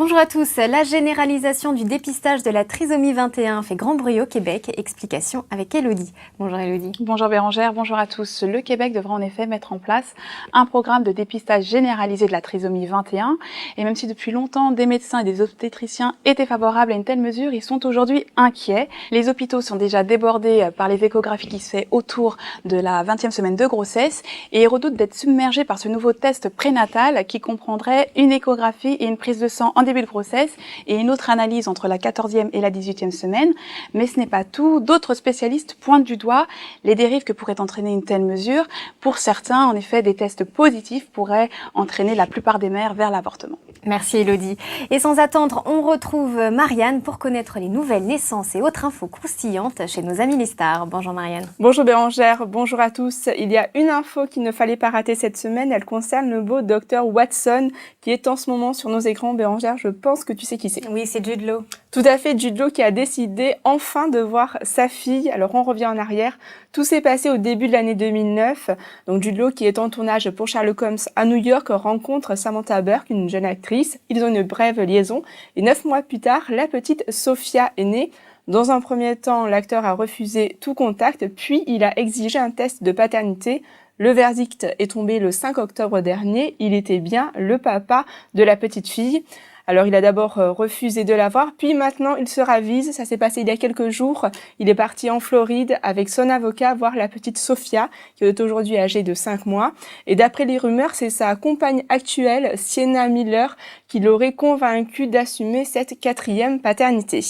Bonjour à tous. La généralisation du dépistage de la trisomie 21 fait grand bruit au Québec. Explication avec Elodie. Bonjour Elodie. Bonjour Bérangère, bonjour à tous. Le Québec devra en effet mettre en place un programme de dépistage généralisé de la trisomie 21. Et même si depuis longtemps des médecins et des obstétriciens étaient favorables à une telle mesure, ils sont aujourd'hui inquiets. Les hôpitaux sont déjà débordés par les échographies qui se fait autour de la 20e semaine de grossesse et ils redoutent d'être submergés par ce nouveau test prénatal qui comprendrait une échographie et une prise de sang en début de grossesse et une autre analyse entre la 14e et la 18e semaine. Mais ce n'est pas tout. D'autres spécialistes pointent du doigt les dérives que pourrait entraîner une telle mesure. Pour certains, en effet, des tests positifs pourraient entraîner la plupart des mères vers l'avortement. Merci Elodie. Et sans attendre, on retrouve Marianne pour connaître les nouvelles naissances et autres infos croustillantes chez nos amis les stars. Bonjour Marianne. Bonjour Bérangère, bonjour à tous. Il y a une info qu'il ne fallait pas rater cette semaine. Elle concerne le beau docteur Watson qui est en ce moment sur nos écrans. Bérangère, je pense que tu sais qui c'est. Oui, c'est Jude Law. Tout à fait, Jude Law qui a décidé enfin de voir sa fille. Alors on revient en arrière. Tout s'est passé au début de l'année 2009. Donc Jude Law, qui est en tournage pour Sherlock Holmes à New York, rencontre Samantha Burke, une jeune actrice. Ils ont une brève liaison. Et 9 mois plus tard, la petite Sophia est née. Dans un premier temps, l'acteur a refusé tout contact, puis il a exigé un test de paternité. Le verdict est tombé le 5 octobre dernier. Il était bien le papa de la petite fille. Alors, il a d'abord refusé de la voir, puis maintenant, il se ravise. Ça s'est passé il y a quelques jours. Il est parti en Floride avec son avocat voir la petite Sophia, qui est aujourd'hui âgée de 5 mois. Et d'après les rumeurs, c'est sa compagne actuelle, Sienna Miller, qui l'aurait convaincue d'assumer cette 4e paternité.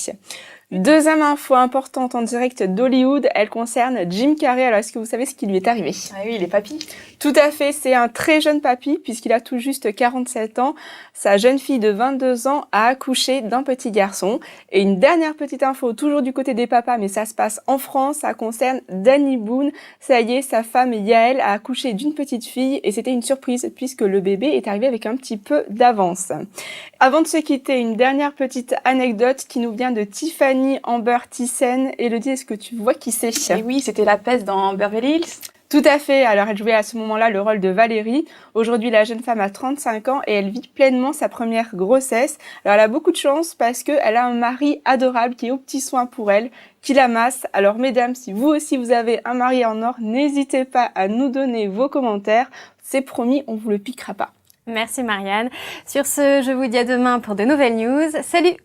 Deuxième info importante en direct d'Hollywood, elle concerne Jim Carrey. Alors, est-ce que vous savez ce qui lui est arrivé? Ah oui, il est papy. Tout à fait, c'est un très jeune papy puisqu'il a tout juste 47 ans. Sa jeune fille de 22 ans a accouché d'un petit garçon. Et une dernière petite info, toujours du côté des papas, mais ça se passe en France, ça concerne Danny Boone. Ça y est, sa femme Yael a accouché d'une petite fille et c'était une surprise puisque le bébé est arrivé avec un petit peu d'avance. Avant de se quitter, une dernière petite anecdote qui nous vient de Tiffany Amber Thiessen. Elodie, est-ce que tu vois qui c'est? Et oui, c'était la peste dans Beverly Hills. Tout à fait. Alors, elle jouait à ce moment-là le rôle de Valérie. Aujourd'hui, la jeune femme a 35 ans et elle vit pleinement sa première grossesse. Alors, elle a beaucoup de chance parce qu'elle a un mari adorable qui est aux petits soins pour elle, qui l'amasse. Alors, mesdames, si vous aussi vous avez un mari en or, n'hésitez pas à nous donner vos commentaires. C'est promis, on vous le piquera pas. Merci Marianne. Sur ce, je vous dis à demain pour de nouvelles news. Salut!